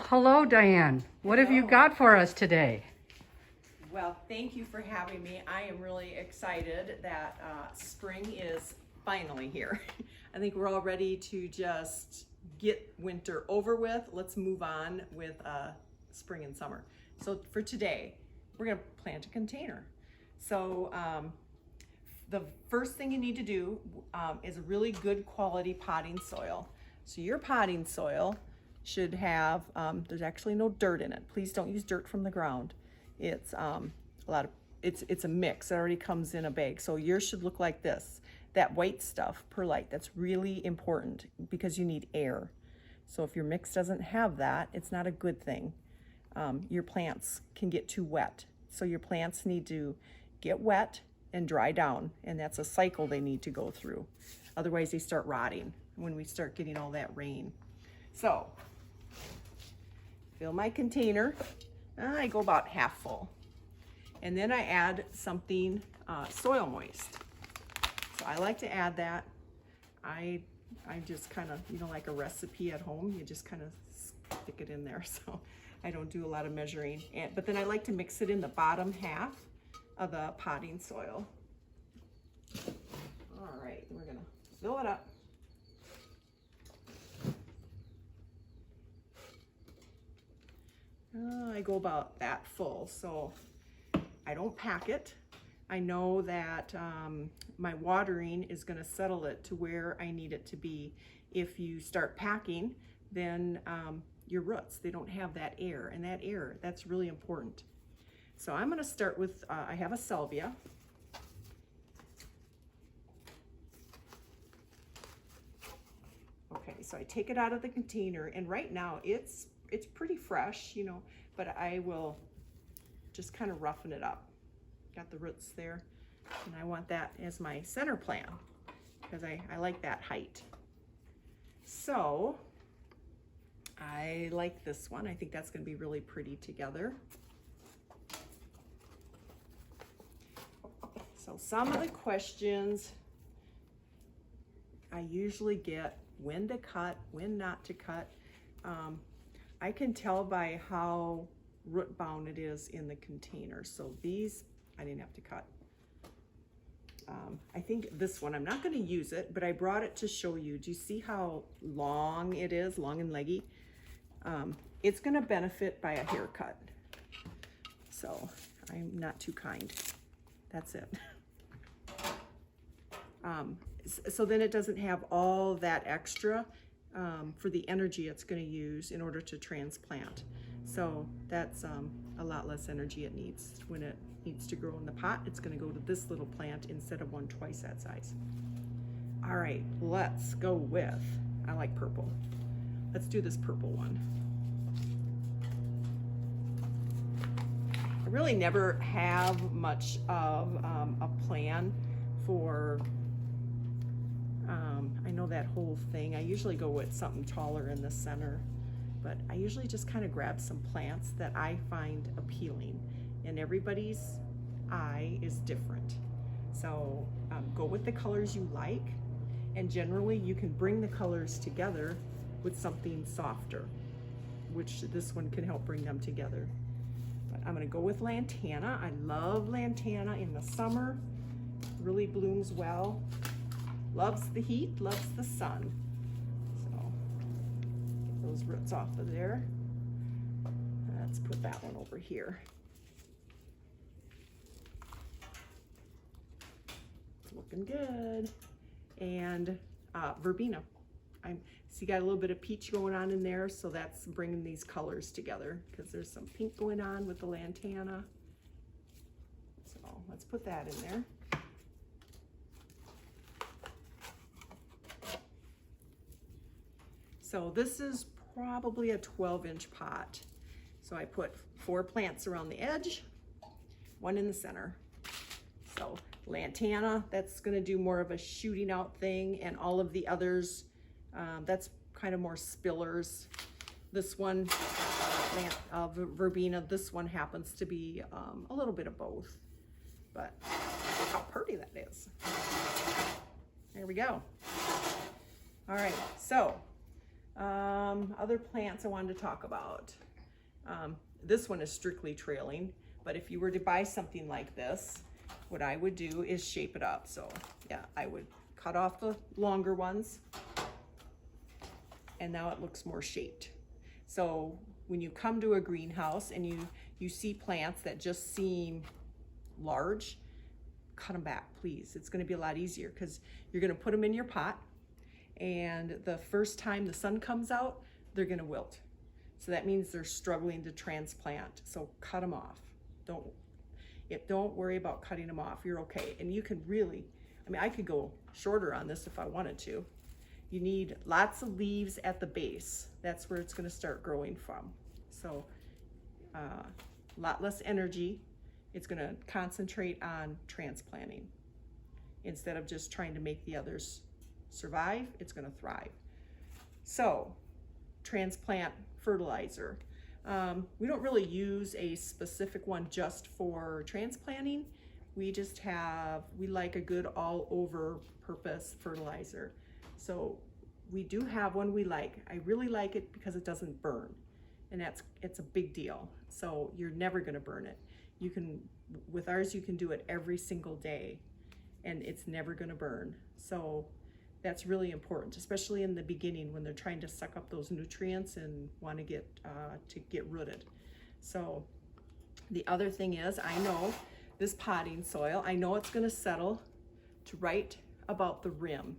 hello, Diane. What have you Hello. got for us today? Well, thank you for having me. I am really excited that spring is finally here. I think we're all ready to just get winter over with. Let's move on with spring and summer. So for today, we're gonna plant a container. So the first thing you need to do is a really good quality potting soil. So your potting soil should have, there's actually no dirt in it. Please don't use dirt from the ground. It's it's a mix. It already comes in a bag. So yours should look like this. That white stuff, perlite, that's really important because you need air. So if your mix doesn't have that, it's not a good thing. Your plants can get too wet. So your plants need to get wet and dry down, and that's a cycle they need to go through. Otherwise they start rotting when we start getting all that rain. So fill my container. I go about half full. And then I add something soil moist. So I like to add that. I just kind of, like a recipe at home, you just kind of stick it in there. So I don't do a lot of measuring. But then I like to mix it in the bottom half of the potting soil. All right, we're gonna fill it up. I go about that full, so I don't pack it. I know that my watering is gonna settle it to where I need it to be. If you start packing, then your roots, they don't have that air, and that air, that's really important. So I'm gonna start with, I have a salvia. Okay, so I take it out of the container, and right now it's pretty fresh, but I will just kind of roughen it up. Got the roots there, and I want that as my center plant because I like that height. So I like this one. I think that's going to be really pretty together. So some of the questions I usually get: when to cut, when not to cut. I can tell by how root bound it is in the container. So these I didn't have to cut. I think this one, I'm not going to use it, but I brought it to show you. Do you see how long it is, long and leggy? It's going to benefit by a haircut. So I'm not too kind. That's it. So then it doesn't have all that extra for the energy it's going to use in order to transplant. So that's a lot less energy it needs. When it needs to grow in the pot, it's going to go to this little plant instead of one twice that size. All right, let's go with, I like purple. Let's do this purple one. I really never have much of a plan for, I know that whole thing. I usually go with something taller in the center, but I usually just kind of grab some plants that I find appealing, and everybody's eye is different. So go with the colors you like, and generally you can bring the colors together with something softer, which this one can help bring them together. But I'm gonna go with lantana. I love lantana in the summer. Really blooms well. Loves the heat, loves the sun. So get those roots off of there. Let's put that one over here. It's looking good. And verbena. See, got a little bit of peach going on in there, so that's bringing these colors together because there's some pink going on with the lantana. So let's put that in there. So this is probably a 12-inch pot. So I put 4 plants around the edge, 1 in the center. So lantana, that's gonna do more of a shooting out thing, and all of the others, that's kind of more spillers. This one, verbena, this one happens to be a little bit of both. But look how pretty that is. There we go. All right, so Other plants I wanted to talk about. This one is strictly trailing, but if you were to buy something like this, what I would do is shape it up. So yeah, I would cut off the longer ones, and now it looks more shaped. So when you come to a greenhouse and you see plants that just seem large, cut them back, please. It's going to be a lot easier because you're going to put them in your pot, and the first time the sun comes out, they're going to wilt. So that means they're struggling to transplant. So cut them off. Don't worry about cutting them off. You're okay. And you can really, I mean, I could go shorter on this if I wanted to. You need lots of leaves at the base. That's where it's going to start growing from. So a lot less energy. It's going to concentrate on transplanting. Instead of just trying to make the others survive, it's going to thrive. So transplant fertilizer. We don't really use a specific one just for transplanting. We like a good all over purpose fertilizer. So we do have one we like. I really like it because it doesn't burn, and it's a big deal. So you're never going to burn it. With ours, you can do it every single day, and it's never going to burn. So that's really important, especially in the beginning when they're trying to suck up those nutrients and want to get rooted. So the other thing is, I know this potting soil, I know it's going to settle to right about the rim.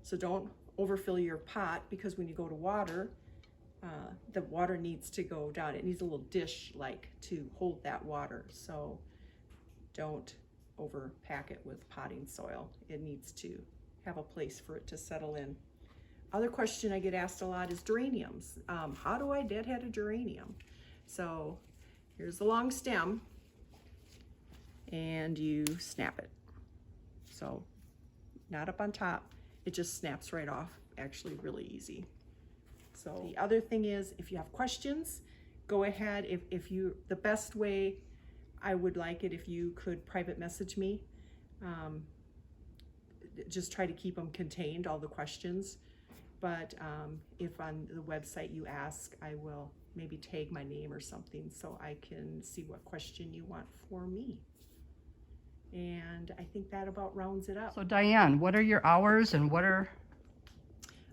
So don't overfill your pot, because when you go to water, the water needs to go down. It needs a little dish to hold that water. So don't overpack it with potting soil. It needs to have a place for it to settle in. Other question I get asked a lot is geraniums. How do I deadhead a geranium? So here's the long stem, and you snap it. So not up on top, it just snaps right off. Actually really easy. So the other thing is, if you have questions, go ahead. The best way, I would like it if you could private message me. Just try to keep them contained, all the questions. But if on the website you ask, I will maybe tag my name or something so I can see what question you want for me. And I think that about rounds it up. So Diane, what are your hours and what are...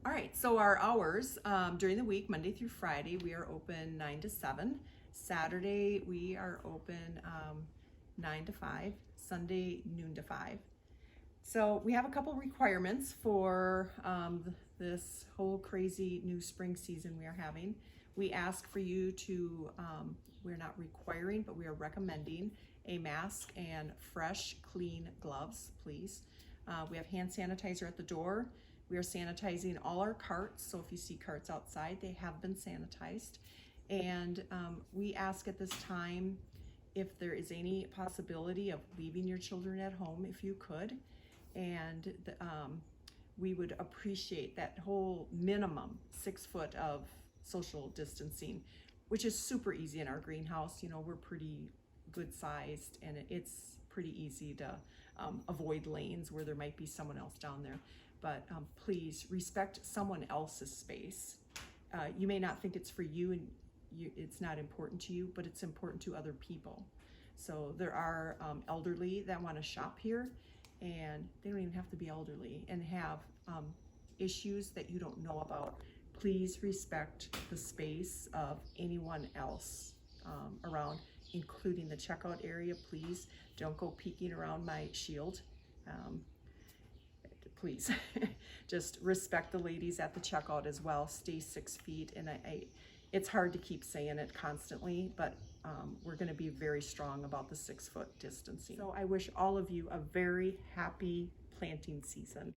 All right, so our hours during the week, Monday through Friday, we are open 9 to 7. Saturday, we are open 9 to 5. Sunday, noon to 5. So we have a couple requirements for this whole crazy new spring season we are having. We ask for you to, we're not requiring, but we are recommending a mask and fresh, clean gloves, please. We have hand sanitizer at the door. We are sanitizing all our carts. So if you see carts outside, they have been sanitized. And we ask at this time if there is any possibility of leaving your children at home, if you could. And we would appreciate that whole minimum 6 foot of social distancing, which is super easy in our greenhouse. You know, we're pretty good sized, and it's pretty easy to avoid lanes where there might be someone else down there. But please respect someone else's space. You may not think it's for you, and it's not important to you, but it's important to other people. So there are elderly that want to shop here, and they don't even have to be elderly and have issues that you don't know about. Please respect the space of anyone else around, including the checkout area. Please don't go peeking around my shield. Please just respect the ladies at the checkout as well. Stay 6 feet. And it's hard to keep saying it constantly, but we're going to be very strong about the 6 foot distancing. So I wish all of you a very happy planting season.